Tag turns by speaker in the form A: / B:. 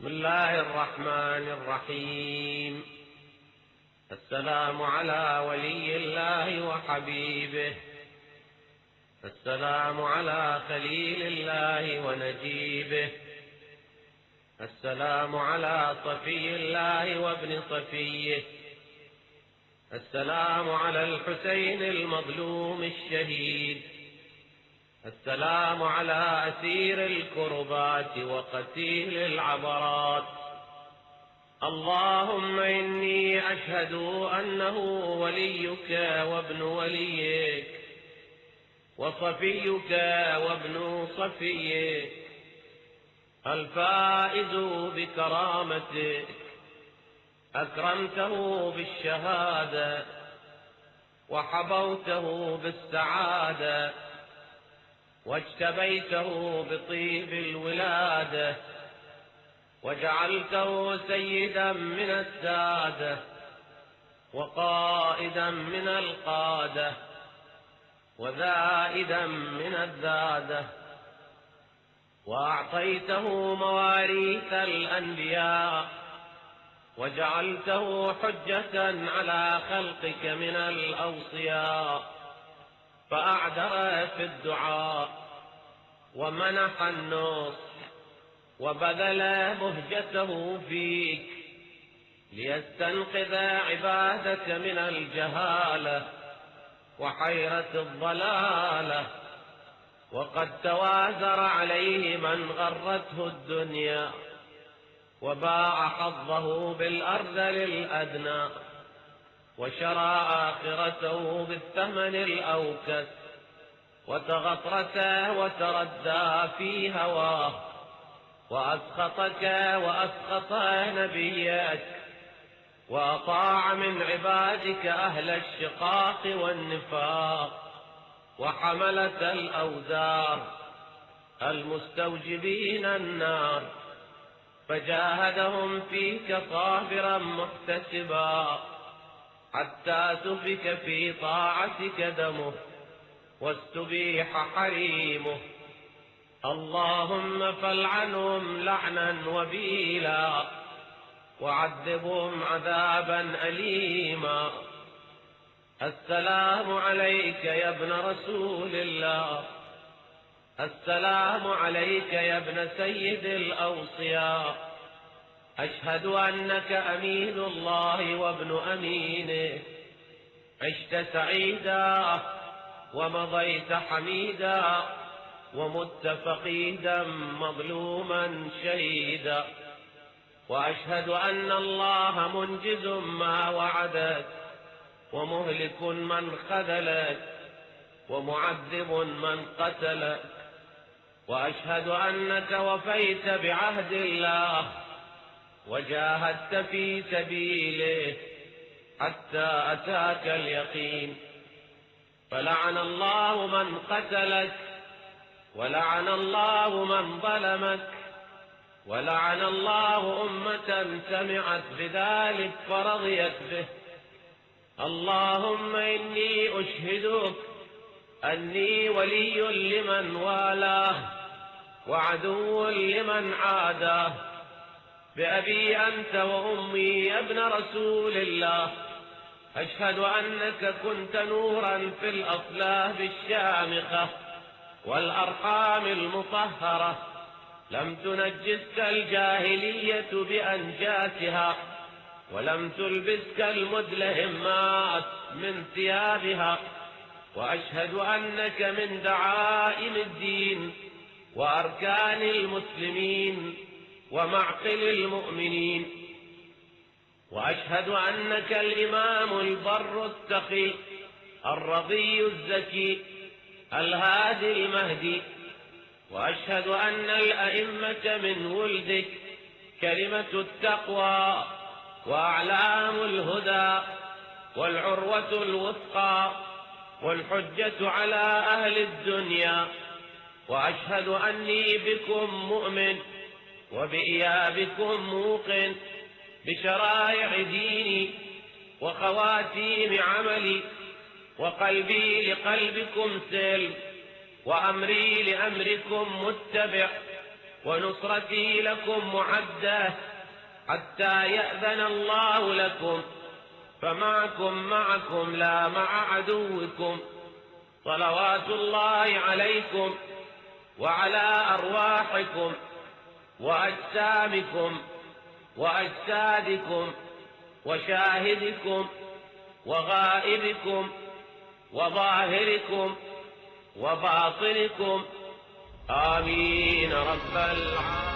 A: بسم الله الرحمن الرحيم. السلام على ولي الله وحبيبه، السلام على خليل الله ونجيبه، السلام على صفي الله وابن صفيه، السلام على الحسين المظلوم الشهيد، السلام على أسير الكربات وقتيل العبرات. اللهم إني أشهد أنه وليك وابن وليك وصفيك وابن صفيك، الفائز بكرامتك، أكرمته بالشهادة وحبوته بالسعادة واجتبيته بطيب الولادة وجعلته سيدا من السادة وقائدا من القادة وذائدا من الذادة، وأعطيته مواريث الأنبياء وجعلته حجة على خلقك من الأوصياء، فأعدر في الدعاء ومنح النصح وبذل مهجته فيك ليستنقذ عبادك من الجهالة وحيرة الضلالة، وقد توازر عليه من غرته الدنيا وباع حظه بالأرذل الأدنى وشرى آخرته بالثمن الأوكس، وتغطرس وتردى في هواه وأسخطك وأسخط نبيك، وأطاع من عبادك أهل الشقاق والنفاق وحملة الأوزار المستوجبين النار، فجاهدهم فيك صابرا محتسبا حتى سفك في طاعتك دمه واستبيح حريمه. اللهم فالعنهم لعنا وبيلا وعذبهم عذابا أليما. السلام عليك يا ابن رسول الله، السلام عليك يا ابن سيد الأوصياء، أشهد أنك أمين الله وابن أمينه، عشت سعيدا ومضيت حميدا ومت فقيدا مظلوما شهيدا، وأشهد أن الله منجز ما وعدك ومهلك من خذلك ومعذب من قتلك، وأشهد أنك وفيت بعهد الله وجاهدت في سبيله حتى أتاك اليقين، فلعن الله من قتلك ولعن الله من ظلمك ولعن الله أمة سمعت بذلك فرضيت به. اللهم إني أشهدك أني ولي لمن والاه وعدو لمن عاداه، بأبي أنت وأمي يا ابن رسول الله، أشهد أنك كنت نورا في الأصلاب الشامخة والأرحام المطهرة، لم تنجسك الجاهلية بأنجاسها ولم تلبسك المدلهمات من ثيابها، وأشهد أنك من دعائم الدين وأركان المسلمين ومعقل المؤمنين، وأشهد أنك الإمام البر التقي الرضي الزكي الهادي المهدي، وأشهد أن الأئمة من ولدك كلمة التقوى وأعلام الهدى والعروة الوثقى والحجة على أهل الدنيا، وأشهد أني بكم مؤمن وبإيابكم موقن بشرائع ديني وخواتيم عملي، وقلبي لقلبكم سلم وأمري لأمركم متبع، ونصرتي لكم معدة حتى يأذن الله لكم، فمعكم لا مع عدوكم. صلوات الله عليكم وعلى أرواحكم وأجسامكم وأجسادكم وشاهدكم وغائبكم وظاهركم وباطنكم. آمين رب العالمين.